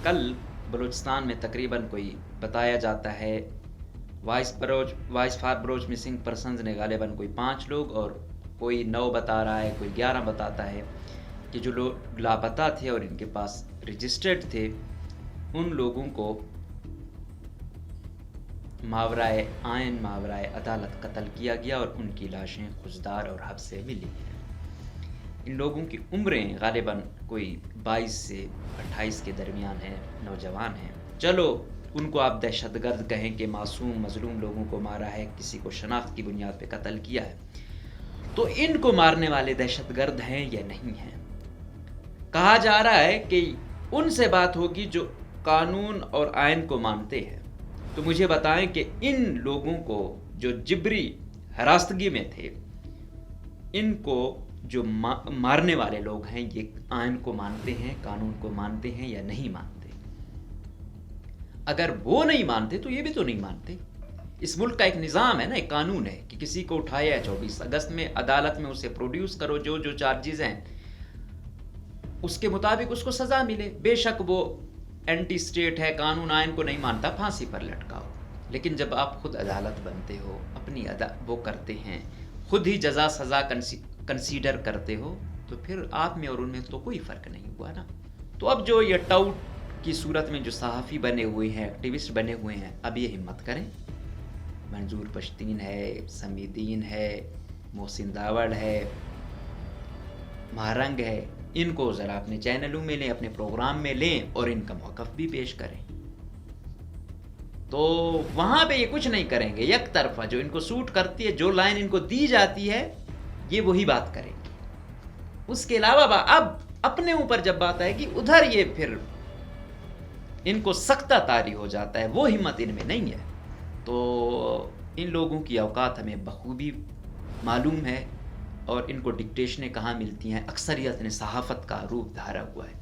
کل بلوچستان میں تقریباً کوئی بتایا جاتا ہے voice for Baloch missing persons نے غالباً کوئی 5 لوگ اور کوئی 9 بتا رہا ہے، کوئی 11 بتاتا ہے کہ جو لوگ لاپتہ تھے اور ان کے پاس رجسٹرڈ تھے ان لوگوں کو ماورائے آئین ماورائے عدالت قتل کیا گیا اور ان کی لاشیں خوشدار اور حب سے ملی ہیں۔ ان لوگوں کی عمریں غالباً کوئی 22 سے 28 کے درمیان ہیں، نوجوان ہیں۔ چلو ان کو آپ دہشت گرد کہیں کہ معصوم مظلوم لوگوں کو مارا ہے، کسی کو شناخت کی بنیاد پہ قتل کیا ہے، تو ان کو مارنے والے دہشت گرد ہیں یا نہیں ہیں؟ کہا جا رہا ہے کہ ان سے بات ہوگی جو قانون اور آئین کو مانتے ہیں۔ تو مجھے بتائیں کہ ان لوگوں کو جو جبری ہراستگی میں تھے، ان کو جو مارنے والے لوگ ہیں، یہ آئین کو مانتے ہیں، قانون کو مانتے ہیں یا نہیں مانتے؟ اگر وہ نہیں مانتے تو یہ بھی تو نہیں مانتے۔ اس ملک کا ایک نظام ہے نا، ایک قانون ہے کہ کسی کو اٹھایا ہے 24 اگست میں، عدالت میں اسے پروڈیوس کرو، جو چارجز ہیں اس کے مطابق اس کو سزا ملے۔ بے شک وہ اینٹی اسٹیٹ ہے، قانون آئین کو نہیں مانتا، پھانسی پر لٹکاؤ۔ لیکن جب آپ خود عدالت بنتے ہو، اپنی وہ کرتے ہیں، خود ہی جزا سزا کنسیڈر کرتے ہو، تو پھر آپ میں اور ان میں تو کوئی فرق نہیں ہوا نا۔ تو اب جو یہ ٹاؤٹ کی صورت میں جو صحافی بنے ہوئے ہیں، ایکٹیوسٹ بنے ہوئے ہیں، اب یہ ہمت کریں۔ منظور پشتین ہے، سمیدین ہے، محسن داوڑ ہے، مہرنگ ہے، ان کو ذرا اپنے چینلوں میں لیں، اپنے پروگرام میں لیں اور ان کا موقف بھی پیش کریں۔ تو وہاں پہ یہ کچھ نہیں کریں گے، یک طرفہ جو ان کو سوٹ کرتی ہے، جو لائن ان کو دی جاتی ہے، یہ وہی بات کریں گے۔ اس کے علاوہ اب اپنے اوپر جب بات آئے گی، ادھر یہ پھر ان کو سختہ طاری ہو جاتا ہے، وہ ہمت ان میں نہیں ہے۔ تو ان لوگوں کی اوقات ہمیں بخوبی معلوم ہے، اور ان کو ڈکٹیشنیں کہاں ملتی ہیں۔ اکثریت نے صحافت کا روپ دھارا ہوا ہے،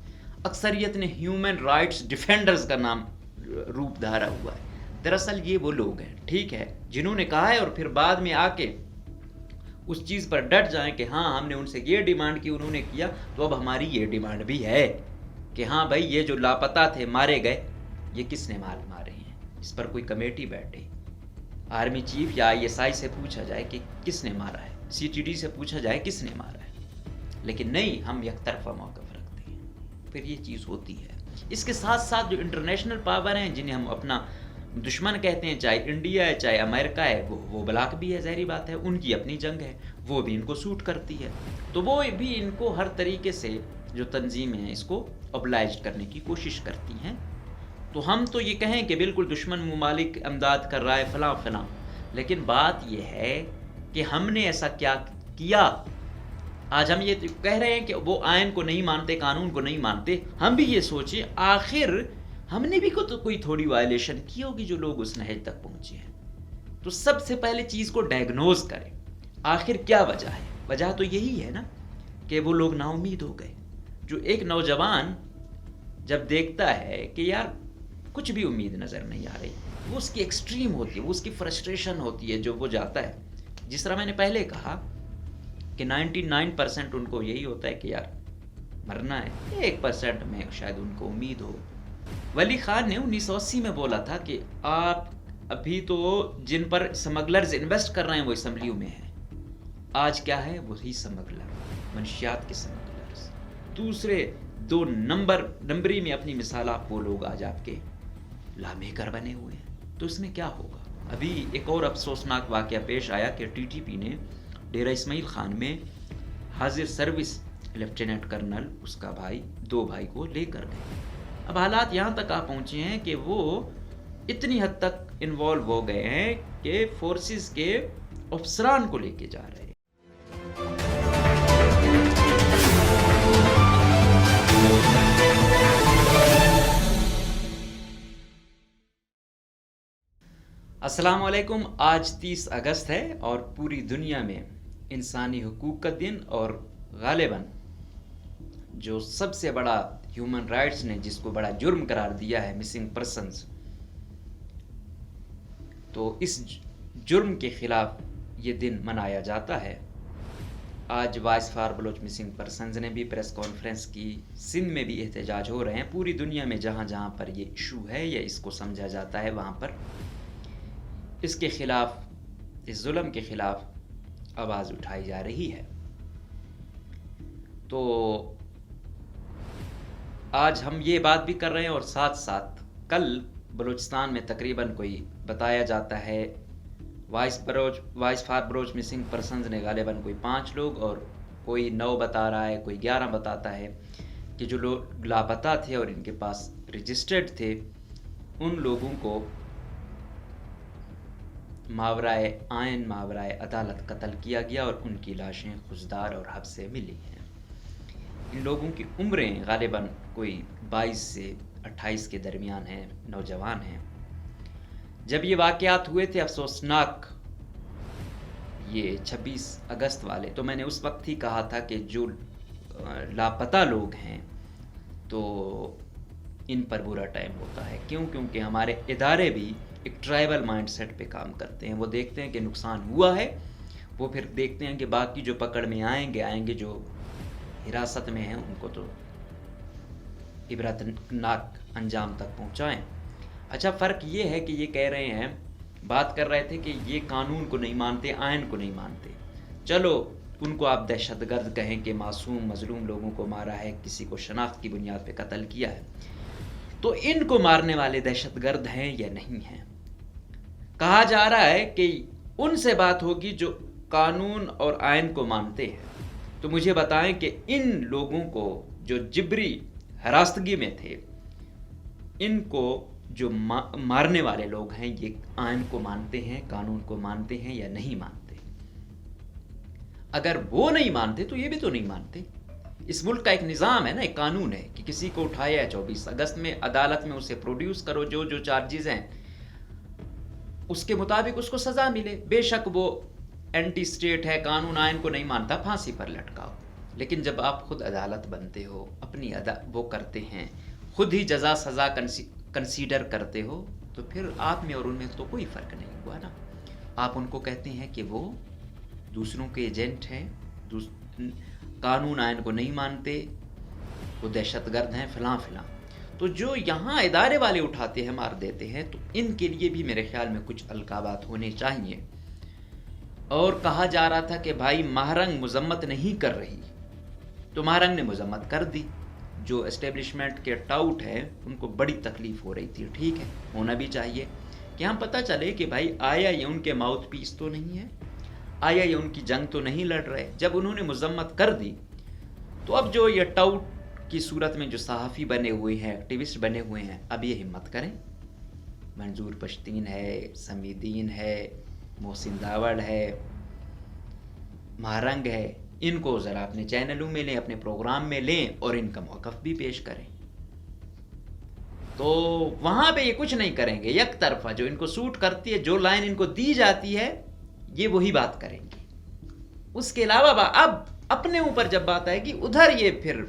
اکثریت نے ہیومن رائٹس ڈیفینڈرز کا نام روپ دھارا ہوا ہے۔ دراصل یہ وہ لوگ ہیں، ٹھیک ہے، جنہوں نے کہا ہے اور پھر بعد میں آ کے اس چیز پر ڈٹ جائیں کہ ہاں ہم نے ان سے یہ ڈیمانڈ کی، انہوں نے کیا، تو اب ہماری یہ ڈیمانڈ بھی ہے کہ ہاں بھائی یہ جو لاپتہ تھے، مارے گئے، یہ کس نے مارے ہیں، اس پر کوئی کمیٹی بیٹھے، آرمی چیف یا ISI سے پوچھا جائے کہ کس نے مارا ہے، CTD سے پوچھا جائے کس نے مارا ہے۔ لیکن نہیں، ہم یک طرفہ موقف رکھتے ہیں، پھر یہ چیز ہوتی ہے۔ اس کے ساتھ ساتھ جو انٹرنیشنل پاور ہیں، جنہیں ہم اپنا دشمن کہتے ہیں، چاہے انڈیا ہے چاہے امریکہ ہے، وہ بلاک بھی ہے، ظاہری بات ہے، ان کی اپنی جنگ ہے، وہ بھی ان کو سوٹ کرتی ہے، تو وہ بھی ان کو ہر طریقے سے جو تنظیمیں ہیں اس کو اوبلائج کرنے کی کوشش کرتی ہیں۔ تو ہم تو یہ کہیں کہ بالکل دشمن ممالک امداد کر رہا ہے فلاں فلاں، لیکن بات یہ ہے کہ ہم نے ایسا کیا کیا؟ آج ہم یہ کہہ رہے ہیں کہ وہ آئین کو نہیں مانتے، قانون کو نہیں مانتے، ہم بھی یہ سوچیں آخر ہم نے بھی کوئی تھوڑی وائلیشن کی ہوگی جو لوگ اس نہج تک پہنچے ہیں۔ تو سب سے پہلے چیز کو ڈائگنوز کریں، آخر کیا وجہ ہے؟ وجہ تو یہی ہے نا کہ وہ لوگ نا امید ہو گئے۔ جو ایک نوجوان جب دیکھتا ہے کہ یار کچھ بھی امید نظر نہیں آ رہی، وہ اس کی ایکسٹریم ہوتی ہے، وہ اس کی فرسٹریشن ہوتی ہے، جو وہ جاتا ہے۔ جس طرح میں نے پہلے کہا کہ 99% ان کو یہی ہوتا ہے کہ یار مرنا ہے، 1% میں شاید ان کو امید ہو۔ ولی خان نے 1980 میں بولا تھا کہ آپ ابھی تو جن پر سمگلرز انویسٹ کر رہے ہیں وہ اسمبلیوں میں ہیں، آج کیا ہے؟ وہی سمگلر، منشیات کے سمگلرز، دوسرے 2 نمبری میں اپنی مثال آپ وہ لوگ آج آپ کے لا میکر بنے ہوئے ہیں۔ تو اس میں کیا ہوگا؟ ابھی ایک اور افسوسناک واقعہ پیش آیا کہ TTP نے ڈیرہ اسماعیل خان میں حاضر سروس لیفٹیننٹ کرنل، اس کا بھائی، 2 بھائی کو لے کر گئے۔ اب حالات یہاں تک آ پہنچے ہیں کہ وہ اتنی حد تک انوالو ہو گئے ہیں کہ فورسز کے افسران کو لے کے جا رہے ہیں۔ السلام علیکم، آج 30 اگست ہے اور پوری دنیا میں انسانی حقوق کا دن، اور غالباً جو سب سے بڑا ہیومن رائٹس نے جس کو بڑا جرم قرار دیا ہے، مسنگ پرسنز، تو اس جرم کے خلاف یہ دن منایا جاتا ہے۔ آج voice for Baloch missing persons نے بھی پریس کانفرنس کی. سندھ میں بھی احتجاج ہو رہے ہیں. پوری دنیا میں جہاں جہاں پر یہ ایشو ہے یا اس کو سمجھا جاتا ہے وہاں پر اس کے خلاف، اس ظلم کے خلاف آواز اٹھائی جا رہی ہے. تو آج ہم یہ بات بھی کر رہے ہیں اور ساتھ ساتھ کل بلوچستان میں تقریباً کوئی بتایا جاتا ہے voice for Baloch missing persons نے غالباً کوئی 5 لوگ اور کوئی 9 بتا رہا ہے، کوئی 11 بتاتا ہے کہ جو لوگ لاپتہ تھے اور ان کے پاس رجسٹرڈ تھے ان لوگوں کو ماورائے آئین ماورائے عدالت قتل کیا گیا اور ان کی لاشیں خضدار اور حب سے ملی ہیں. ان لوگوں کی عمریں غالباً کوئی 22 سے 28 کے درمیان ہیں، نوجوان ہیں. جب یہ واقعات ہوئے تھے افسوسناک، یہ 26 اگست والے، تو میں نے اس وقت ہی کہا تھا کہ جو لاپتہ لوگ ہیں تو ان پر برا ٹائم ہوتا ہے. کیونکہ ہمارے ادارے بھی ایک ٹرائبل مائنڈ سیٹ پہ کام کرتے ہیں. وہ دیکھتے ہیں کہ نقصان ہوا ہے، وہ پھر دیکھتے ہیں کہ باقی جو پکڑ میں آئیں گے جو حراست میں ہیں ان کو تو عبرتناک انجام تک پہنچائیں. اچھا، فرق یہ ہے کہ یہ کہہ رہے ہیں، بات کر رہے تھے کہ یہ قانون کو نہیں مانتے، آئین کو نہیں مانتے. چلو ان کو آپ دہشت گرد کہیں کہ معصوم مظلوم لوگوں کو مارا ہے، کسی کو شناخت کی بنیاد پہ قتل کیا ہے، تو ان کو مارنے والے دہشت گرد ہیں یا نہیں ہیں؟ کہا جا رہا ہے کہ ان سے بات ہوگی جو قانون اور آئین کو مانتے ہیں. تو مجھے بتائیں کہ ان لوگوں کو جو جبری ہراستگی میں تھے، ان کو جو مارنے والے لوگ ہیں، یہ آئین کو مانتے ہیں، قانون کو مانتے ہیں یا نہیں مانتے؟ اگر وہ نہیں مانتے تو یہ بھی تو نہیں مانتے. اس ملک کا ایک نظام ہے نا، ایک قانون ہے کہ کسی کو اٹھایا ہے 24 اگست میں، عدالت میں اسے پروڈیوس کرو، جو چارجز ہیں اس کے مطابق اس کو سزا ملے. بے شک وہ اینٹی سٹیٹ ہے، قانون آئین کو نہیں مانتا، پھانسی پر لٹکاؤ. لیکن جب آپ خود عدالت بنتے ہو، اپنی وہ کرتے ہیں، خود ہی جزا سزا کنسیڈر کرتے ہو، تو پھر آپ میں اور ان میں تو کوئی فرق نہیں ہوا نا. آپ ان کو کہتے ہیں کہ وہ دوسروں کے ایجنٹ ہیں، قانون آئین کو نہیں مانتے، وہ دہشت گرد ہیں، فلاں فلاں. تو جو یہاں ادارے والے اٹھاتے ہیں، مار دیتے ہیں، تو ان کے لیے بھی میرے خیال میں کچھ القابات ہونے چاہیے. اور کہا جا رہا تھا کہ بھائی مہرنگ مذمت نہیں کر رہی، تو مہرنگ نے مذمت کر دی. جو اسٹیبلشمنٹ کے ٹاؤٹ ہیں ان کو بڑی تکلیف ہو رہی تھی. ٹھیک ہے، ہونا بھی چاہیے کہ ہم پتہ چلے کہ بھائی آیا یہ ان کے ماؤتھ پیس تو نہیں ہے، آیا یہ ان کی جنگ تو نہیں لڑ رہے. جب انہوں نے مذمت کر دی تو اب جو یہ ٹاؤٹ کی صورت میں جو صحافی بنے ہوئے ہیں، ایکٹیوسٹ بنے ہوئے ہیں، اب یہ ہمت کریں. منظور پشتین ہے، سمیدین ہے، محسن داوڑ ہے، مہرنگ ہے، ان کو ذرا اپنے چینلوں میں لیں، اپنے پروگرام میں لیں اور ان کا موقف بھی پیش کریں. تو وہاں پہ یہ کچھ نہیں کریں گے، یک طرفہ جو ان کو سوٹ کرتی ہے، جو لائن ان کو دی جاتی ہے، یہ وہی بات کریں گے. اس کے علاوہ اب اپنے اوپر جب بات آئے گی ادھر یہ پھر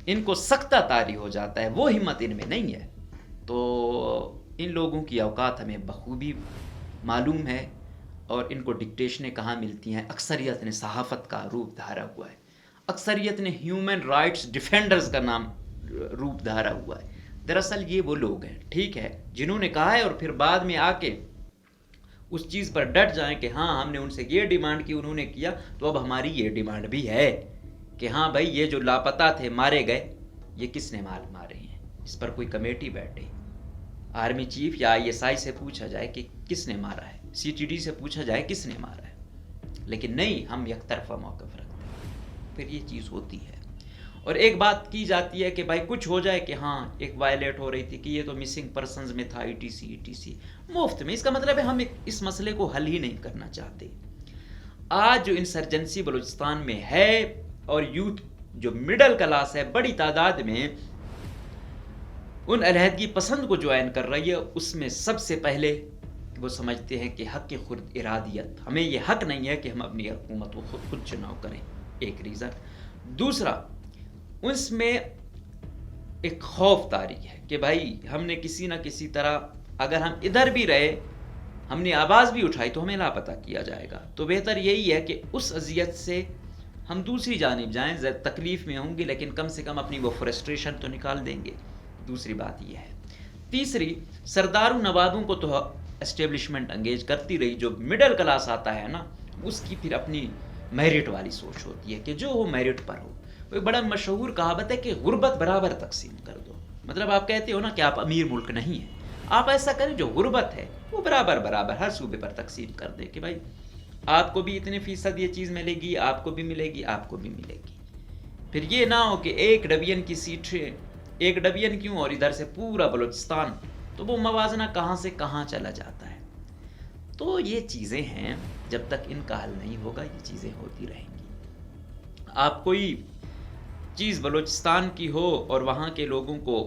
ان کو سختہ طاری ہو جاتا ہے. وہ ہمت ان میں نہیں ہے. تو ان لوگوں کی اوقات ہمیں بخوبی معلوم ہے اور ان کو ڈکٹیشنیں کہاں ملتی ہیں. اکثریت نے صحافت کا روپ دھارا ہوا ہے، اکثریت نے ہیومن رائٹس ڈیفینڈرز کا نام روپ دھارا ہوا ہے. دراصل یہ وہ لوگ ہیں، ٹھیک ہے، جنہوں نے کہا ہے اور پھر بعد میں آ کے اس چیز پر ڈٹ جائیں کہ ہاں ہم نے ان سے یہ ڈیمانڈ کی، انہوں نے کیا، تو اب ہماری یہ ڈیمانڈ بھی ہے کہ ہاں بھائی یہ جو لاپتہ تھے، مارے گئے، یہ کس نے مارے ہیں، اس پر کوئی کمیٹی بیٹھے، آرمی چیف یا ISI سے پوچھا جائے کہ کس نے مارا ہے، CTD سے پوچھا جائے کس نے مارا ہے. لیکن نہیں، ہم یک طرفہ موقف رکھتے ہیں، پھر یہ چیز ہوتی ہے. اور ایک بات کی جاتی ہے کہ بھائی کچھ ہو جائے کہ ہاں ایک وائلیٹ ہو رہی تھی کہ یہ تو مسنگ پرسنز میں تھا، ETC مفت میں. اس کا مطلب ہے ہم اس مسئلے کو حل ہی نہیں کرنا چاہتے. آج جو انسرجنسی بلوچستان میں ہے اور یوتھ جو مڈل کلاس ہے بڑی تعداد میں ان علیحدگی پسند کو جوائن کر رہی ہے، اس میں سب سے پہلے وہ سمجھتے ہیں کہ حق خود ارادیت، ہمیں یہ حق نہیں ہے کہ ہم اپنی حکومت کو خود چناؤ کریں. ایک ریزن. دوسرا، اس میں ایک خوف طاری ہے کہ بھائی ہم نے کسی نہ کسی طرح اگر ہم ادھر بھی رہے ہم نے آواز بھی اٹھائی تو ہمیں لاپتہ کیا جائے گا. تو بہتر یہی ہے کہ اس اذیت سے ہم دوسری جانب جائیں. تکلیف میں ہوں گے لیکن کم سے کم اپنی وہ فرسٹریشن تو نکال دیں گے. دوسری بات یہ ہے. تیسری، سرداروں نوابوں کو تو اسٹیبلشمنٹ انگیج کرتی رہی. جو مڈل کلاس آتا ہے نا، اس کی پھر اپنی میرٹ والی سوچ ہوتی ہے کہ جو ہو میرٹ پر ہو. وہ ایک بڑا مشہور کہاوت ہے کہ غربت برابر تقسیم کر دو. مطلب آپ کہتے ہو نا کہ آپ امیر ملک نہیں ہیں، آپ ایسا کریں جو غربت ہے وہ برابر برابر ہر صوبے پر تقسیم کر دے کہ بھائی آپ کو بھی اتنے فیصد یہ چیز ملے گی، آپ کو بھی ملے گی، آپ کو بھی ملے گی. پھر یہ نہ ہو کہ ایک ڈویژن کی سیٹیں، ایک ڈویژن کیوں اور ادھر سے پورا بلوچستان، تو وہ موازنہ کہاں سے کہاں چلا جاتا ہے. تو یہ چیزیں ہیں، جب تک ان کا حل نہیں ہوگا یہ چیزیں ہوتی رہیں گی. آپ کوئی چیز بلوچستان کی ہو اور وہاں کے لوگوں کو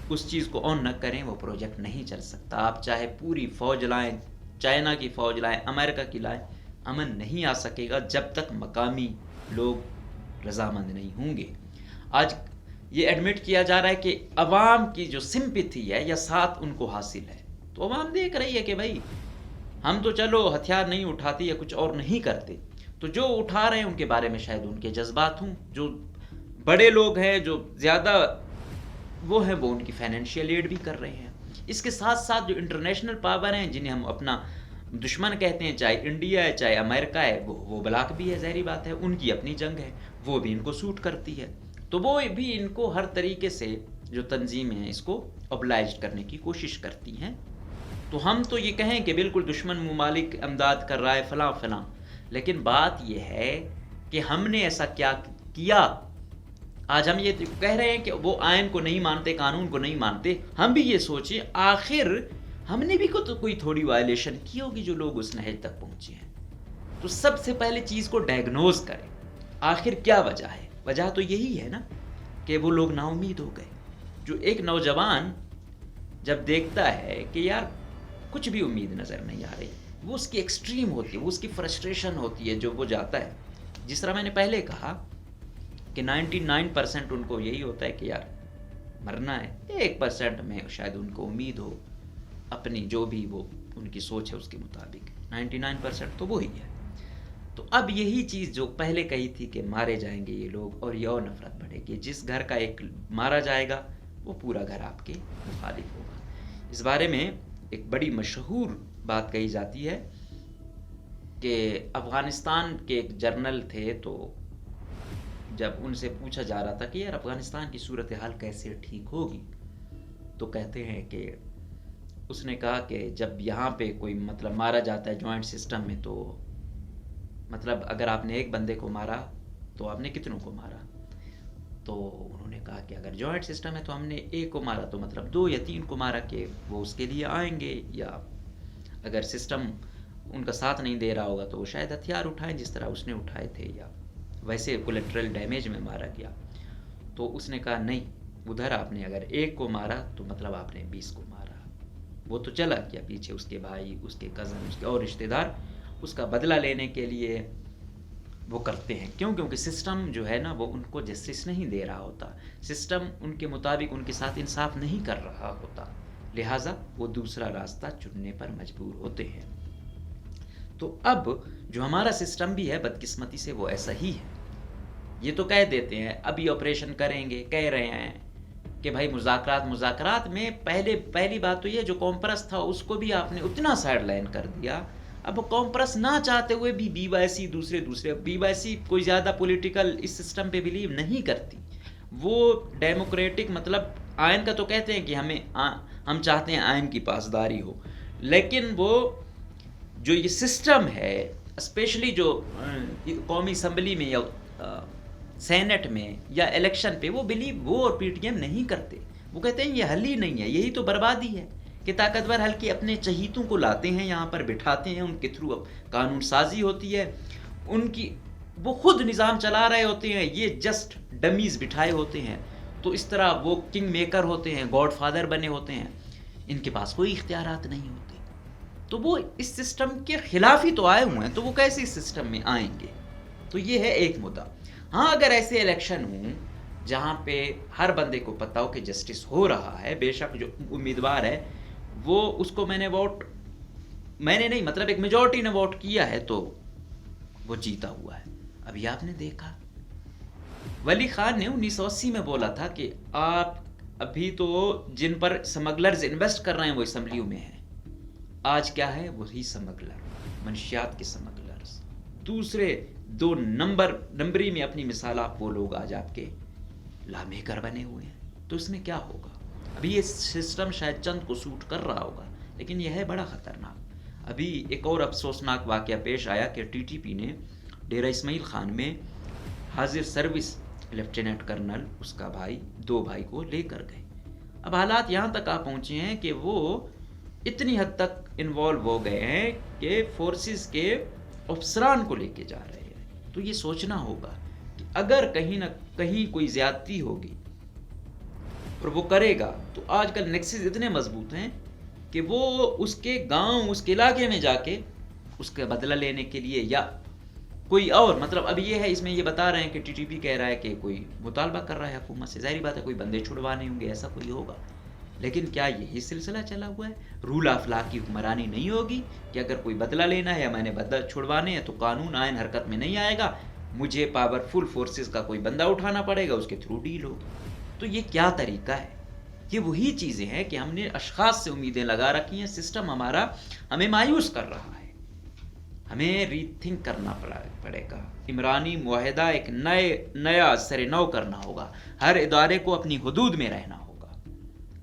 اس چیز کو آن نہ کریں، وہ پروجیکٹ نہیں چل سکتا. آپ چاہے پوری فوج لائیں، چائنا کی فوج لائیں، امریکہ کی لائیں، امن نہیں آ سکے گا جب تک مقامی لوگ رضامند نہیں ہوں گے. آج یہ ایڈمٹ کیا جا رہا ہے کہ عوام کی جو سمپتھی ہے یا ساتھ ان کو حاصل ہے. تو عوام دیکھ رہی ہے کہ بھائی ہم تو چلو ہتھیار نہیں اٹھاتے یا کچھ اور نہیں کرتے، تو جو اٹھا رہے ہیں ان کے بارے میں شاید ان کے جذبات ہوں. جو بڑے لوگ ہیں، جو زیادہ وہ ہیں، وہ ان کی فائنینشیل ایڈ بھی کر رہے ہیں. اس کے ساتھ ساتھ جو انٹرنیشنل پاور ہیں جنہیں ہم اپنا دشمن کہتے ہیں، چاہے انڈیا ہے چاہے امریکہ ہے، وہ بلاک بھی ہے، ظاہری بات ہے، ان کی اپنی جنگ ہے، وہ بھی ان کو سوٹ کرتی ہے. تو وہ بھی ان کو ہر طریقے سے جو تنظیمیں ہیں اس کو اوبلائزڈ کرنے کی کوشش کرتی ہیں. تو ہم تو یہ کہیں کہ بالکل دشمن ممالک امداد کر رہا ہے فلاں فلاں، لیکن بات یہ ہے کہ ہم نے ایسا کیا کیا. آج ہم یہ کہہ رہے ہیں کہ وہ آئین کو نہیں مانتے، قانون کو نہیں مانتے. ہم بھی یہ سوچیں آخر ہم نے بھی کوئی تھوڑی وائلیشن کی ہوگی جو لوگ اس نہج تک پہنچے ہیں. تو سب سے پہلے چیز کو ڈائگنوز کریں، آخر کیا وجہ ہے. وجہ تو یہی ہے نا کہ وہ لوگ نا امید ہو گئے. جو ایک نوجوان جب دیکھتا ہے کہ یار کچھ بھی امید نظر نہیں آ رہی، وہ اس کی ایکسٹریم ہوتی ہے، وہ اس کی فرسٹریشن ہوتی ہے. جو وہ جاتا ہے، جس طرح میں نے پہلے کہا کہ 99% ان کو یہی ہوتا ہے کہ یار مرنا ہے. 1% میں شاید ان کو امید ہو اپنی جو بھی وہ ان کی سوچ ہے اس کے مطابق. 99% تو وہی ہے. تو اب یہی چیز جو پہلے کہی تھی کہ مارے جائیں گے یہ لوگ اور یہ اور نفرت بڑھے گی. جس گھر کا ایک مارا جائے گا وہ پورا گھر آپ کے مخالف ہوگا. اس بارے میں ایک بڑی مشہور بات کہی جاتی ہے کہ افغانستان کے ایک جرنل تھے، تو جب ان سے پوچھا جا رہا تھا کہ یار افغانستان کی صورتحال کیسے ٹھیک ہوگی، تو کہتے ہیں کہ اس نے کہا کہ جب یہاں پہ کوئی مطلب مارا جاتا ہے جوائنٹ سسٹم میں، تو مطلب اگر آپ نے ایک بندے کو مارا تو آپ نے کتنوں کو مارا. تو انہوں نے کہا کہ اگر جوائنٹ سسٹم ہے تو ہم نے ایک کو مارا تو مطلب 2 یا 3 کو مارا کہ وہ اس کے لیے آئیں گے، یا اگر سسٹم ان کا ساتھ نہیں دے رہا ہوگا تو وہ شاید ہتھیار اٹھائیں جس طرح اس نے اٹھائے تھے، یا ویسے کولیٹرل ڈیمیج میں مارا گیا. تو اس نے کہا نہیں، ادھر آپ نے اگر 1 کو مارا تو مطلب آپ نے 20 کو مارا. وہ تو چلا گیا پیچھے، اس کے بھائی، اس کے کزن، اس کے اور رشتہ دار اس کا بدلہ لینے کے لیے وہ کرتے ہیں. کیونکہ سسٹم جو ہے نا وہ ان کو جسٹس نہیں دے رہا ہوتا، سسٹم ان کے مطابق ان کے ساتھ انصاف نہیں کر رہا ہوتا، لہٰذا وہ دوسرا راستہ چننے پر مجبور ہوتے ہیں. تو اب جو ہمارا سسٹم بھی ہے بدقسمتی سے وہ ایسا ہی ہے. یہ تو کہہ دیتے ہیں ابھی آپریشن کریں گے، کہہ رہے ہیں کہ بھائی مذاکرات میں پہلی بات تو یہ جو قوم پرست تھا اس کو بھی آپ نے اتنا سائڈ لائن کر دیا. اب قوم پرست نہ چاہتے ہوئے بھی بی وائی سی دوسرے بی وائی سی کوئی زیادہ پولیٹیکل اس سسٹم پہ بلیو نہیں کرتی. وہ ڈیموکریٹک مطلب آئین کا تو کہتے ہیں کہ ہم چاہتے ہیں آئین کی پاسداری ہو، لیکن وہ جو یہ سسٹم ہے اسپیشلی جو قومی اسمبلی میں یا سینٹ میں یا الیکشن پہ وہ اور پی ٹی ایم نہیں کرتے. وہ کہتے ہیں یہ حل ہی نہیں ہے، یہی تو بربادی ہے کہ طاقتور حلقے اپنے چہیتوں کو لاتے ہیں یہاں پر بٹھاتے ہیں، ان کے تھرو قانون سازی ہوتی ہے، ان کی وہ خود نظام چلا رہے ہوتے ہیں، یہ جسٹ ڈمیز بٹھائے ہوتے ہیں. تو اس طرح وہ کنگ میکر ہوتے ہیں، گاڈ فادر بنے ہوتے ہیں، ان کے پاس کوئی اختیارات نہیں ہوتے. تو وہ اس سسٹم کے خلاف ہی تو آئے ہوئے ہیں، تو وہ کیسے اس سسٹم میں آئیں گے. تو یہ ہے ایک مدعا. ہاں اگر ایسے الیکشن ہوں جہاں پہ ہر بندے کو پتہ ہو کہ جسٹس ہو رہا ہے، بے شک جو امیدوار ہے وہ اس کو میں نے ووٹ میں نے نہیں, مطلب ایک میجورٹی نے ووٹ کیا ہے تو وہ جیتا ہوا ہے. ابھی آپ نے دیکھا ولی خان نے 1980 میں بولا تھا کہ آپ ابھی تو جن پر سمگلرز انویسٹ کر رہے ہیں وہ اسمبلیوں میں ہیں. آج کیا ہے, وہی سمگلر, منشیات کے سمگلرز, دوسرے 2 نمبری میں اپنی مثال آپ وہ لوگ آج آپ کے لا میکر بنے ہوئے ہیں. تو اس میں کیا ہوگا؟ ابھی یہ سسٹم شاید چند کو سوٹ کر رہا ہوگا, لیکن یہ ہے بڑا خطرناک. ابھی ایک اور افسوسناک واقعہ پیش آیا کہ ٹی ٹی پی نے ڈیرہ اسماعیل خان میں حاضر سروس لیفٹیننٹ کرنل اس کا بھائی 2 بھائی کو لے کر گئے. اب حالات یہاں تک آ پہنچے ہیں کہ وہ اتنی حد تک انوالو ہو گئے ہیں کہ فورسز کے افسران کو لے کے جا رہے ہیں. تو یہ سوچنا ہوگا کہ اگر کہیں نہ کہیں کوئی زیادتی ہوگی اور وہ کرے گا تو آج کل نیکسس اتنے مضبوط ہیں کہ وہ اس کے گاؤں, اس کے علاقے میں جا کے اس کا بدلہ لینے کے لیے یا کوئی اور, مطلب اب یہ ہے, اس میں یہ بتا رہے ہیں کہ ٹی ٹی پی کہہ رہا ہے کہ کوئی مطالبہ کر رہا ہے حکومت سے. ظاہری بات ہے کوئی بندے چھڑوانے ہوں گے, ایسا کوئی ہوگا. لیکن کیا یہی سلسلہ چلا ہوا ہے؟ رول آف لا کی حکمرانی نہیں ہوگی کہ اگر کوئی بدلہ لینا ہے یا میں نے بدلہ چھڑوانے ہیں تو قانون آئین حرکت میں نہیں آئے گا, مجھے پاورفل فورسز کا کوئی بندہ اٹھانا پڑے گا, اس کے تھرو ڈیل ہوگی. تو یہ کیا طریقہ ہے؟ یہ وہی چیزیں ہیں کہ ہم نے اشخاص سے امیدیں لگا رکھی ہیں. سسٹم ہمارا ہمیں مایوس کر رہا ہے, ہمیں ری تھنک کرنا پڑے گا. عمرانی معاہدہ ایک نیا سر نو کرنا ہوگا. ہر ادارے کو اپنی حدود میں رہنا ہوگا.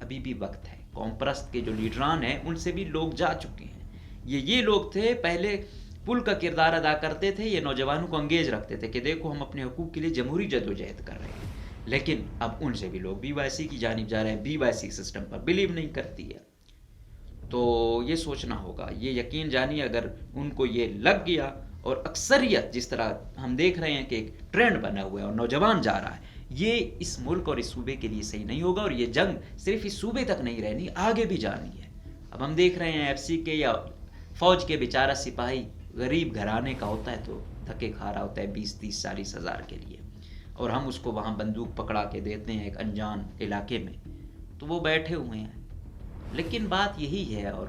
ابھی بھی وقت ہے. قوم پرست کے جو لیڈران ہیں ان سے بھی لوگ جا چکے ہیں. یہ لوگ تھے پہلے پل کا کردار ادا کرتے تھے, یہ نوجوانوں کو انگیج رکھتے تھے کہ دیکھو ہم اپنے حقوق کے لیے جمہوری جدوجہد کر رہے ہیں. لیکن اب ان سے بھی لوگ بی وائی سی کی جانب جا رہے ہیں. بی وائی سی سسٹم پر بلیو نہیں کرتی ہے. تو یہ سوچنا ہوگا, یہ یقین جانی اگر ان کو یہ لگ گیا, اور اکثریت جس طرح ہم دیکھ رہے ہیں کہ ایک ٹرینڈ بنا ہوا ہے اور نوجوان جا رہا ہے, یہ اس ملک اور اس صوبے کے لیے صحیح نہیں ہوگا. اور یہ جنگ صرف اس صوبے تک نہیں رہنی, آگے بھی جانی ہے. اب ہم دیکھ رہے ہیں ایف سی کے یا فوج کے بیچارہ سپاہی غریب گھرانے کا ہوتا ہے تو دھکے کھا رہا ہوتا ہے 20-30-40 ہزار کے لیے, اور ہم اس کو وہاں بندوق پکڑا کے دیتے ہیں ایک انجان علاقے میں, تو وہ بیٹھے ہوئے ہیں. لیکن بات یہی ہے, اور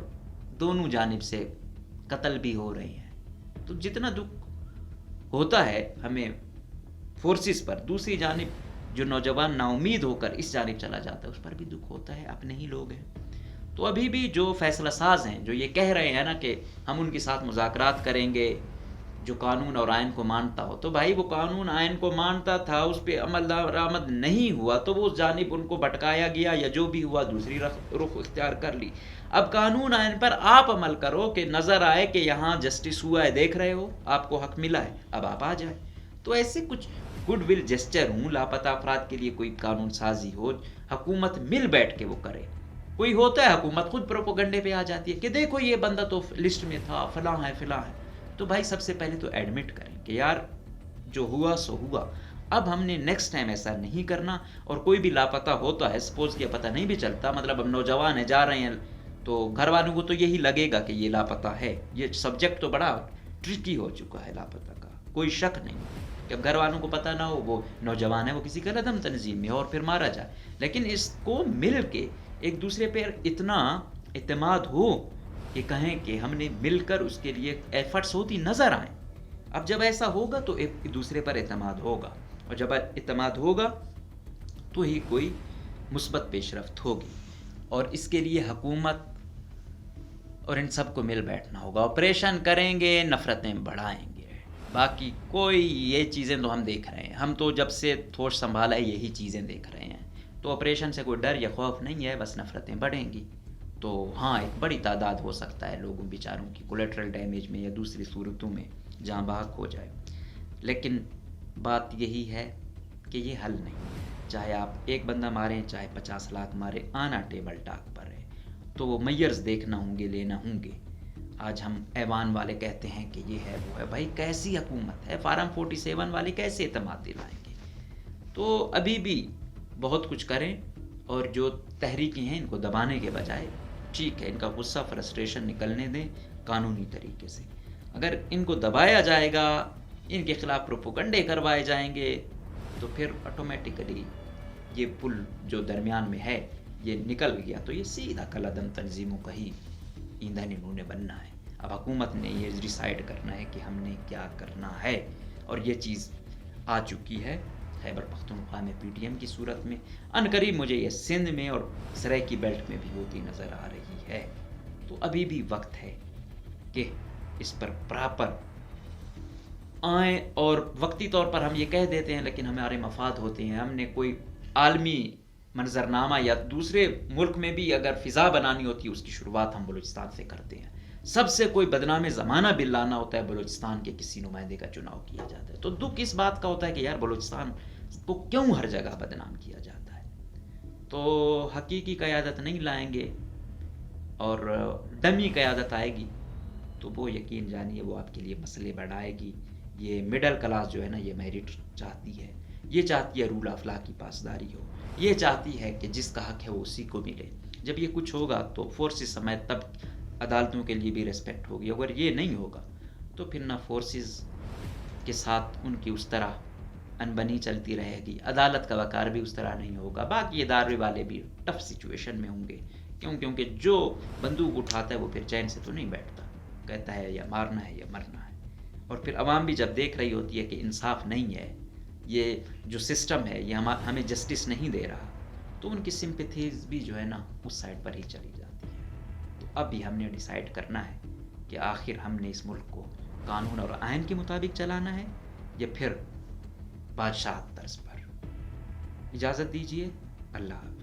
دونوں جانب سے قتل بھی ہو رہے ہیں. تو جتنا دکھ ہوتا ہے ہمیں فورسز پر, دوسری جانب جو نوجوان نا امید ہو کر اس جانب چلا جاتا ہے اس پر بھی دکھ ہوتا ہے. اپنے ہی لوگ ہیں. تو ابھی بھی جو فیصلہ ساز ہیں جو یہ کہہ رہے ہیں نا کہ ہم ان کے ساتھ مذاکرات کریں گے جو قانون اور آئین کو مانتا ہو, تو بھائی وہ قانون آئین کو مانتا تھا, اس پہ عمل درآمد نہیں ہوا تو وہ اس جانب ان کو بھٹکایا گیا, یا جو بھی ہوا دوسری رخ اختیار کر لی. اب قانون آئین پر آپ عمل کرو کہ نظر آئے کہ یہاں جسٹس ہوا ہے, دیکھ رہے ہو آپ کو حق ملا ہے, اب آپ آ جائیں. تو ایسے کچھ گڈ ول جسچر ہوں, لاپتہ افراد کے لیے کوئی قانون سازی ہو, حکومت مل بیٹھ کے وہ کرے. کوئی ہوتا ہے حکومت خود پروپیگنڈے پہ آ جاتی ہے کہ دیکھو یہ بندہ تو لسٹ میں تھا, فلاں ہے فلاں ہے. تو بھائی سب سے پہلے تو ایڈمٹ کریں کہ یار جو ہوا سو ہوا, اب ہم نے نیکسٹ ٹائم ایسا نہیں کرنا. اور کوئی بھی لاپتہ ہوتا ہے, سپوز کیا پتہ نہیں بھی چلتا, مطلب اب نوجوان ہیں جا رہے ہیں, تو گھر والوں کو تو یہی لگے گا کہ یہ لاپتہ ہے. یہ سبجیکٹ تو بڑا ٹرکی ہو چکا ہے لاپتہ کا, کوئی شک نہیں. جب گھر والوں کو پتہ نہ ہو وہ نوجوان ہے, وہ کسی قدم تنظیم میں اور پھر مارا جائے. لیکن اس کو مل کے ایک دوسرے پہ اتنا اعتماد ہو کہ کہیں کہ ہم نے مل کر اس کے لیے ایفرٹس ہوتی نظر آئیں. اب جب ایسا ہوگا تو ایک دوسرے پر اعتماد ہوگا, اور جب اعتماد ہوگا تو ہی کوئی مثبت پیش رفت ہوگی. اور اس کے لیے حکومت اور ان سب کو مل بیٹھنا ہوگا. آپریشن کریں گے, نفرتیں بڑھائیں گے. باقی کوئی یہ چیزیں تو ہم دیکھ رہے ہیں, ہم تو جب سے ہوش سنبھالا ہے یہی چیزیں دیکھ رہے ہیں. تو آپریشن سے کوئی ڈر یا خوف نہیں ہے, بس نفرتیں بڑھیں گی. تو ہاں ایک بڑی تعداد ہو سکتا ہے لوگوں بیچاروں کی کولیٹرل ڈیمیج میں یا دوسری صورتوں میں جاں بحق ہو جائے. لیکن بات یہی ہے کہ یہ حل نہیں ہے. چاہے آپ ایک بندہ ماریں, چاہے 50 لاکھ ماریں, آنا ٹیبل ٹاک پر ہے. تو وہ میئرز دیکھنا ہوں گے, لینا ہوں گے. آج ہم ایوان والے کہتے ہیں کہ یہ ہے وہ ہے, بھائی کیسی حکومت ہے؟ فارم 47 والے کیسے اعتماد دلائیں گے؟ تو ابھی بھی بہت کچھ کریں, اور جو تحریکیں ہیں ان کو دبانے کے بجائے ٹھیک ہے ان کا غصہ فرسٹریشن نکلنے دیں قانونی طریقے سے. اگر ان کو دبایا جائے گا, ان کے خلاف پروپیگنڈے کروائے جائیں گے, تو پھر آٹومیٹیکلی یہ پل جو درمیان میں ہے یہ نکل گیا, تو یہ سیدھا کالعدم تنظیموں کا ہی ایندھن انہوں نے بننا ہے. اب حکومت نے یہ ڈیسائیڈ کرنا ہے کہ ہم نے کیا کرنا ہے، اور یہ چیز آ چکی ہے خیبر پختونخوا میں پی ٹی ایم کی صورت میں، ان قریب مجھے یہ سندھ میں اور سرائکی بیلٹ میں بھی ہوتی نظر آ رہی ہے۔ تو ابھی بھی وقت ہے کہ اس پر پراپر آئیں، اور وقتی طور پر ہم یہ کہہ دیتے ہیں لیکن ہمارے مفاد ہوتے ہیں۔ ہم نے کوئی عالمی منظرنامہ یا دوسرے ملک میں بھی اگر فضا بنانی ہوتی ہے، اس کی شروعات ہم بلوچستان سے کرتے ہیں۔ سب سے کوئی بدنام زمانہ بل لانا ہوتا ہے، بلوچستان کے کسی نمائندے کا چناؤ کیا جاتا ہے۔ تو دکھ اس بات کا ہوتا ہے کہ یار بلوچستان کو کیوں ہر جگہ بدنام کیا جاتا ہے۔ تو حقیقی قیادت نہیں لائیں گے اور ڈمی قیادت آئے گی تو وہ یقین جانیے وہ آپ کے لیے مسئلے بڑھائے گی۔ یہ مڈل کلاس جو ہے نا، یہ میرٹ چاہتی ہے، یہ چاہتی ہے رول آف لا کی پاسداری ہو، یہ چاہتی ہے کہ جس کا حق ہے وہ اسی کو ملے۔ جب یہ کچھ ہوگا تو فورسز سمیت تب عدالتوں کے لیے بھی ریسپیکٹ ہوگی۔ اگر یہ نہیں ہوگا تو پھر نہ فورسز کے ساتھ ان کی اس طرح انبنی چلتی رہے گی، عدالت کا وقار بھی اس طرح نہیں ہوگا، باقی ادارے والے بھی ٹف سچویشن میں ہوں گے۔ کیونکہ جو بندوق اٹھاتا ہے وہ پھر چین سے تو نہیں بیٹھتا، کہتا ہے یا مارنا ہے یا مرنا ہے۔ اور پھر عوام بھی جب دیکھ رہی ہوتی ہے کہ انصاف نہیں ہے، یہ جو سسٹم ہے یہ ہمیں جسٹس نہیں دے رہا، تو ان کی سمپتھیز بھی جو ہے نا اس سائڈ پر ہی چلی جاتی ہے۔ تو اب بھی ہم نے ڈیسائیڈ کرنا ہے کہ آخر ہم نے اس ملک کو قانون اور آئین کے مطابق چلانا ہے یا پھر بادشاہ طرز پر۔ اجازت دیجیے، اللہ حافظ۔